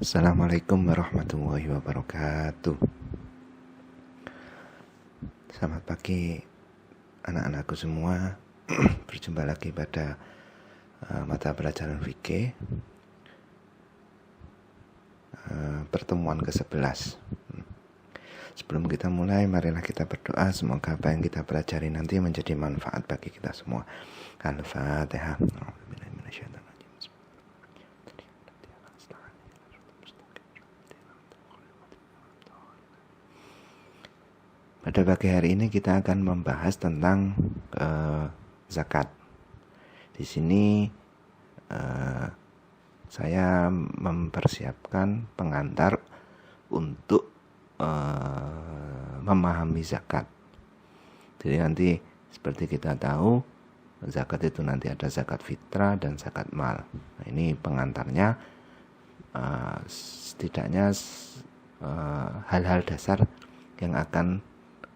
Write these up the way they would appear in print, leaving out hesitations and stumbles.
Assalamualaikum warahmatullahi wabarakatuh. Selamat pagi anak-anakku semua. Berjumpa lagi pada mata pelajaran fikih, pertemuan ke-11. Sebelum kita mulai, marilah kita berdoa. Semoga apa yang kita pelajari nanti menjadi manfaat bagi kita semua. Al-Fatihah. Pada pagi hari ini kita akan membahas tentang zakat. Di sini saya mempersiapkan pengantar untuk memahami zakat. Jadi nanti seperti kita tahu, zakat itu nanti ada zakat fitrah dan zakat mal. Nah, ini pengantarnya, setidaknya hal-hal dasar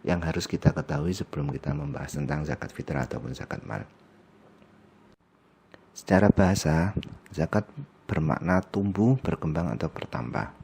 yang harus kita ketahui sebelum kita membahas tentang zakat fitrah ataupun zakat mal. Secara bahasa, zakat bermakna tumbuh, berkembang atau bertambah.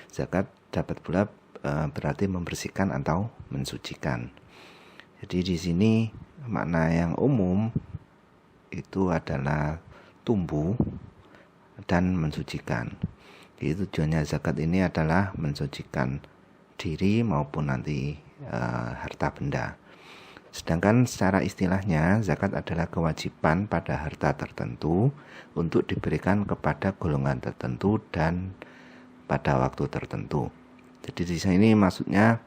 Zakat dapat pula berarti membersihkan atau mensucikan. Jadi di sini makna yang umum itu adalah tumbuh dan mensucikan. Jadi tujuannya zakat ini adalah mensucikan diri maupun nanti harta benda. Sedangkan secara istilahnya, zakat adalah kewajiban pada harta tertentu untuk diberikan kepada golongan tertentu dan pada waktu tertentu. Jadi di sini maksudnya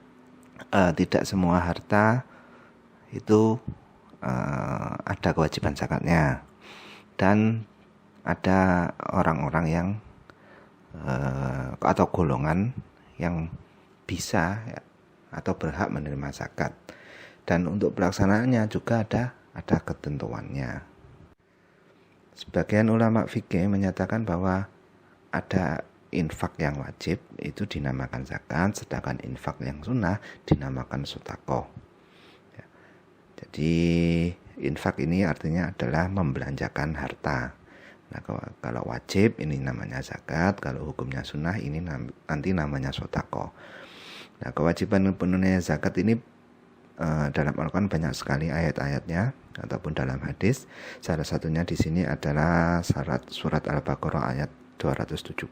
tidak semua harta itu ada kewajiban zakatnya, dan ada orang-orang yang atau golongan yang bisa atau berhak menerima zakat, dan untuk pelaksanaannya juga ada ketentuannya. Sebagian ulama fikih menyatakan bahwa ada infak yang wajib itu dinamakan zakat, sedangkan infak yang sunnah dinamakan sedekah. Ya. Jadi infak ini artinya adalah membelanjakan harta. Nah, kalau wajib ini namanya zakat, kalau hukumnya sunnah ini nanti namanya sedekah. Nah, kewajiban penunaian zakat ini dalam Al-Quran banyak sekali ayat-ayatnya ataupun dalam hadis. Salah satunya di sini adalah surat Al-Baqarah ayat 277.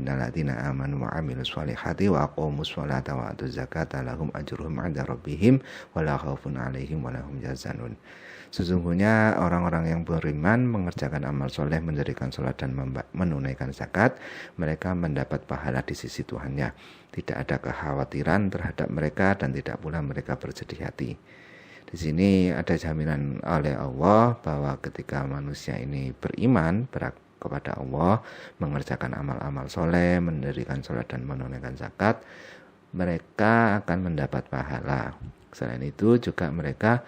Innalladzina amanu wa 'amilus shalihati wa aqamus sholata wa atuz zakata lahum ajruhum 'inda rabbihim wa la khaufun 'alaihim wa lahum yahzanun. Sesungguhnya orang-orang yang beriman mengerjakan amal soleh, mendirikan sholat dan menunaikan zakat, mereka mendapat pahala di sisi Tuhannya. Tidak ada kekhawatiran terhadap mereka dan tidak pula mereka bersedih hati. Di sini ada jaminan oleh Allah bahwa ketika manusia ini beriman kepada Allah, mengerjakan amal-amal soleh, mendirikan sholat dan menunaikan zakat, mereka akan mendapat pahala. Selain itu juga mereka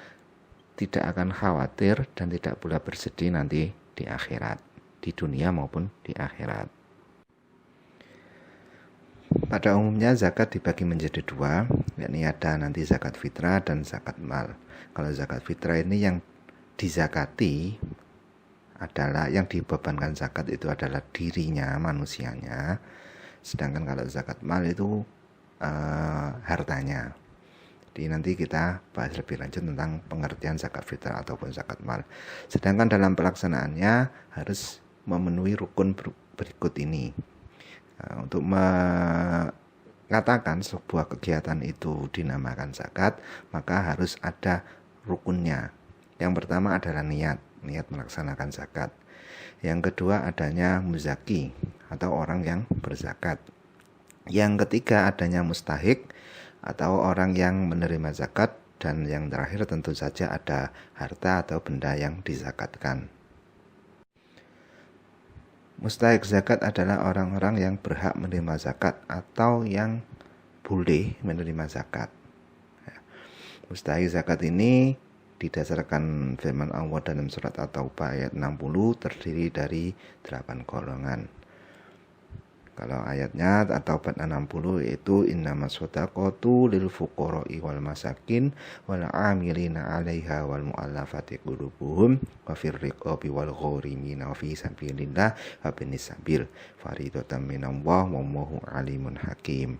tidak akan khawatir dan tidak pula bersedih nanti di akhirat, di dunia maupun di akhirat. Pada umumnya zakat dibagi menjadi dua, yakni ada nanti zakat fitrah dan zakat mal. Kalau zakat fitrah ini yang dizakati adalah, yang dibebankan zakat itu adalah dirinya, manusianya. Sedangkan kalau zakat mal itu hartanya. Jadi nanti kita bahas lebih lanjut tentang pengertian zakat fitrah ataupun zakat mal. Sedangkan dalam pelaksanaannya harus memenuhi rukun berikut ini. Untuk mengatakan sebuah kegiatan itu dinamakan zakat, maka harus ada rukunnya. Yang pertama adalah niat melaksanakan zakat. Yang kedua adanya muzaki atau orang yang berzakat. Yang ketiga adanya mustahik atau orang yang menerima zakat, dan yang terakhir tentu saja ada harta atau benda yang dizakatkan. Mustahik zakat adalah orang-orang yang berhak menerima zakat atau yang boleh menerima zakat. Mustahik zakat ini didasarkan firman Allah dalam surat At-Taubah ayat 60 terdiri dari 8 golongan. Kalau ayatnya atau 60 yaitu innamas shadaqatu lil fuqara'i wal masakin wal 'amilina 'alaiha wal mu'allafati qulubuhum wa fir riqabi wal gharimina wa fi sabilillah wa binis sabil faridatan minallah wallahu alimun hakim.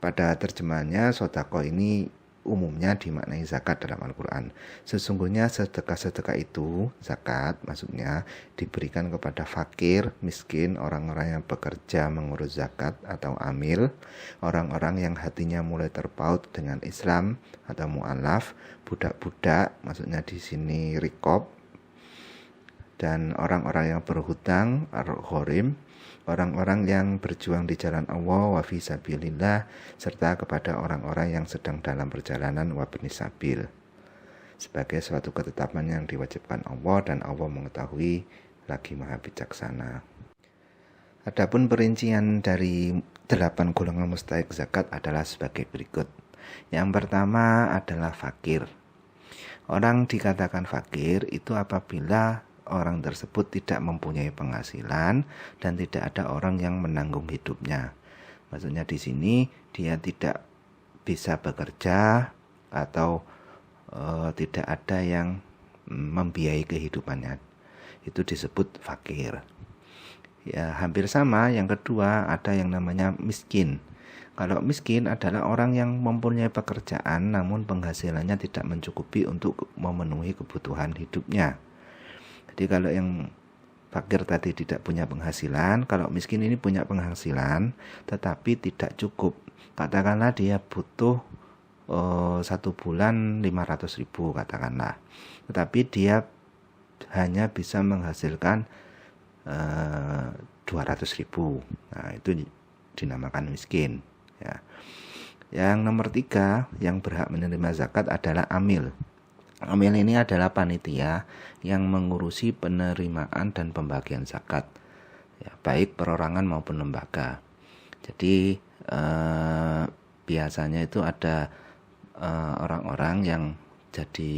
Pada terjemahannya sedekah ini umumnya dimaknai zakat dalam Al-Quran. Sesungguhnya sedekah-sedekah itu, zakat maksudnya, diberikan kepada fakir, miskin, orang-orang yang bekerja mengurus zakat atau amil, orang-orang yang hatinya mulai terpaut dengan Islam atau mu'alaf, budak-budak, maksudnya di sini rikob, dan orang-orang yang berhutang, ar-ghorim, orang-orang yang berjuang di jalan Allah wa fi sabilillah, serta kepada orang-orang yang sedang dalam perjalanan wa binis sabil, sebagai suatu ketetapan yang diwajibkan Allah dan Allah mengetahui lagi maha bijaksana. Adapun perincian dari 8 golongan mustahik zakat adalah sebagai berikut. Yang pertama adalah fakir. Orang dikatakan fakir itu apabila orang tersebut tidak mempunyai penghasilan dan tidak ada orang yang menanggung hidupnya. Maksudnya di sini dia tidak bisa bekerja atau tidak ada yang membiayai kehidupannya. Itu disebut fakir. Ya, hampir sama. Yang kedua ada yang namanya miskin. Kalau miskin adalah orang yang mempunyai pekerjaan namun penghasilannya tidak mencukupi untuk memenuhi kebutuhan hidupnya. Jadi kalau yang fakir tadi tidak punya penghasilan, kalau miskin ini punya penghasilan tetapi tidak cukup. Katakanlah dia butuh 1 bulan 500.000 katakanlah. Tetapi dia hanya bisa menghasilkan 200.000. Nah, itu dinamakan miskin, ya. Yang nomor 3 yang berhak menerima zakat adalah amil. Amil ini adalah panitia yang mengurusi penerimaan dan pembagian zakat, ya, baik perorangan maupun lembaga. Jadi biasanya itu ada orang-orang yang jadi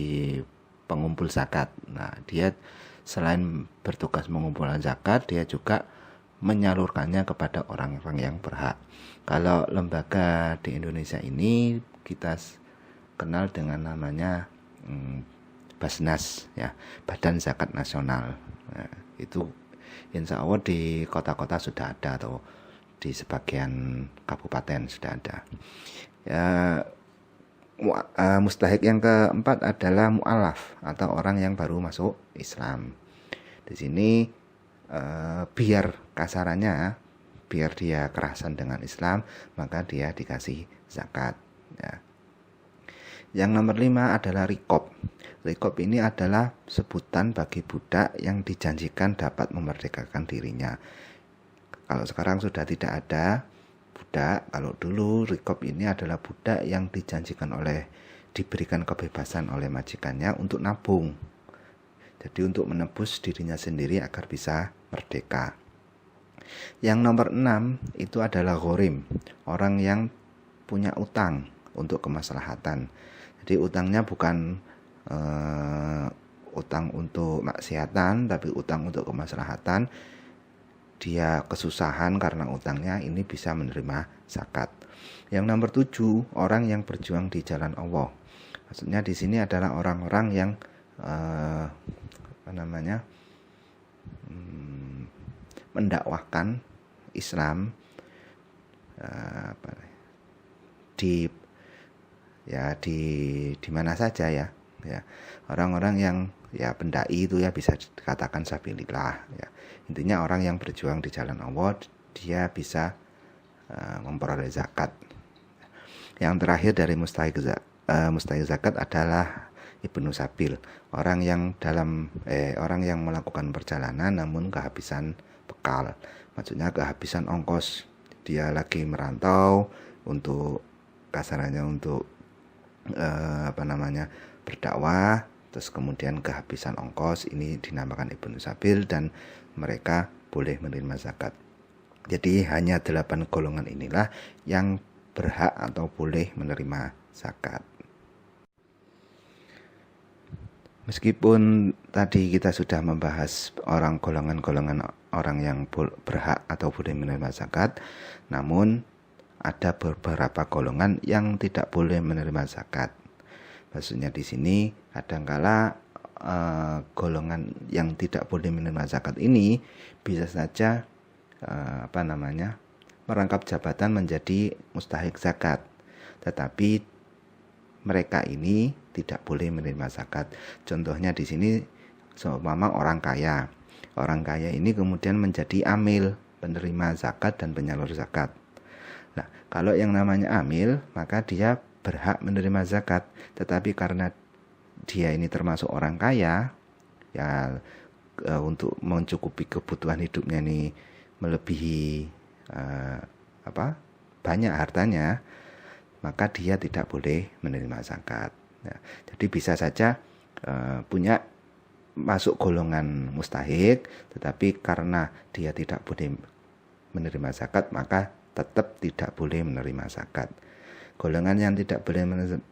pengumpul zakat. Nah, dia selain bertugas mengumpulkan zakat, dia juga menyalurkannya kepada orang-orang yang berhak. Kalau lembaga di Indonesia ini kita kenal dengan namanya Basnas, ya, Badan Zakat Nasional. Nah, itu insya Allah di kota-kota sudah ada atau di sebagian kabupaten sudah ada. Ya, mustahik yang keempat adalah mu'alaf atau orang yang baru masuk Islam. Di sini biar kasarannya, biar dia kerasan dengan Islam, maka dia dikasih zakat, ya. Yang nomor 5 adalah rikob. Rikob ini adalah sebutan bagi budak yang dijanjikan dapat memerdekakan dirinya. Kalau sekarang sudah tidak ada budak. Kalau dulu rikob ini adalah budak yang dijanjikan diberikan kebebasan oleh majikannya untuk nabung. Jadi untuk menebus dirinya sendiri agar bisa merdeka. Yang nomor 6 itu adalah ghorim, orang yang punya utang untuk kemaslahatan. Jadi utangnya bukan utang untuk maksiatan, tapi utang untuk kemaslahatan. Dia kesusahan karena utangnya, ini bisa menerima zakat. Yang nomor 7, orang yang berjuang di jalan Allah. Maksudnya di sini adalah orang-orang yang mendakwahkan Islam di mana saja, ya. Orang-orang yang pendai itu bisa dikatakan sabilillah, ya. Intinya orang yang berjuang di jalan Allah, dia bisa memperoleh zakat. Yang terakhir dari mustahik zakat adalah ibnu sabil, orang yang melakukan perjalanan namun kehabisan bekal. Maksudnya kehabisan ongkos. Dia lagi merantau untuk kasarannya untuk berdakwah, terus kemudian kehabisan ongkos, ini dinamakan ibnu sabil dan mereka boleh menerima zakat. Jadi hanya 8 golongan inilah yang berhak atau boleh menerima zakat. Meskipun tadi kita sudah membahas golongan-golongan orang yang berhak atau boleh menerima zakat, namun ada beberapa golongan yang tidak boleh menerima zakat. Maksudnya di sini kadangkala golongan yang tidak boleh menerima zakat ini bisa saja merangkap jabatan menjadi mustahik zakat, tetapi mereka ini tidak boleh menerima zakat. Contohnya di sini seumpama orang kaya. Orang kaya ini kemudian menjadi amil, penerima zakat dan penyalur zakat. Nah, kalau yang namanya amil, maka dia berhak menerima zakat. Tetapi karena dia ini termasuk orang kaya, ya untuk mencukupi kebutuhan hidupnya ini melebihi banyak hartanya, maka dia tidak boleh menerima zakat. Nah, jadi bisa saja punya masuk golongan mustahik, tetapi karena dia tidak boleh menerima zakat, maka tetap tidak boleh menerima zakat. Golongan yang tidak boleh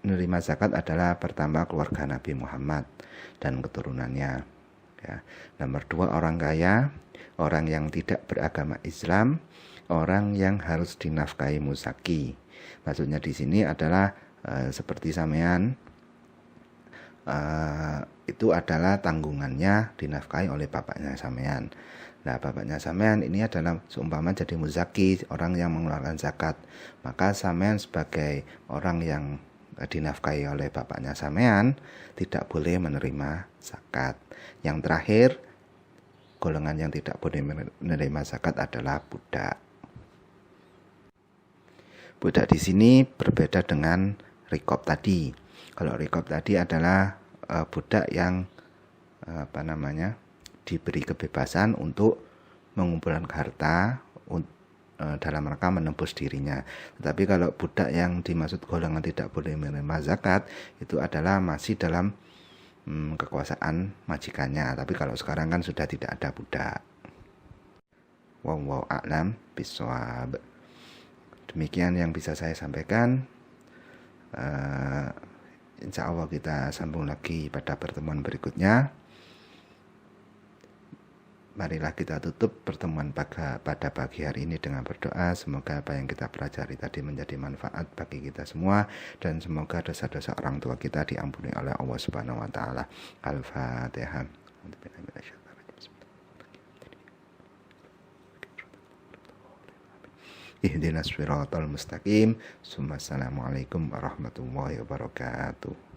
menerima zakat adalah pertama keluarga Nabi Muhammad dan keturunannya. Ya. Nomor 2 orang kaya, orang yang tidak beragama Islam, orang yang harus dinafkahi muzaki. Maksudnya di sini adalah seperti sampean itu adalah tanggungannya dinafkahi oleh bapaknya sampean. Nah, bapaknya sampean ini adalah seumpama jadi muzaki, orang yang mengeluarkan zakat. Maka sampean sebagai orang yang dinafkahi oleh bapaknya sampean tidak boleh menerima zakat. Yang terakhir, golongan yang tidak boleh menerima zakat adalah budak. Budak di sini berbeda dengan rikob tadi. Kalau rikob tadi adalah budak yang diberi kebebasan untuk mengumpulkan harta dalam rangka menembus dirinya. Tetapi kalau budak yang dimaksud golongan tidak boleh menerima zakat itu adalah masih dalam kekuasaan majikannya. Tapi kalau sekarang kan sudah tidak ada budak. Wallahu a'lam bishawab. Demikian yang bisa saya sampaikan. Insya Allah kita sambung lagi pada pertemuan berikutnya. Marilah kita tutup pertemuan pada pagi hari ini dengan berdoa. Semoga apa yang kita pelajari tadi menjadi manfaat bagi kita semua. Dan semoga dosa-dosa orang tua kita diampuni oleh Allah Subhanahu wa Ta'ala. Al-Fatihah. Ihdinas siratal mustaqim. Assalamualaikum warahmatullahi wabarakatuh.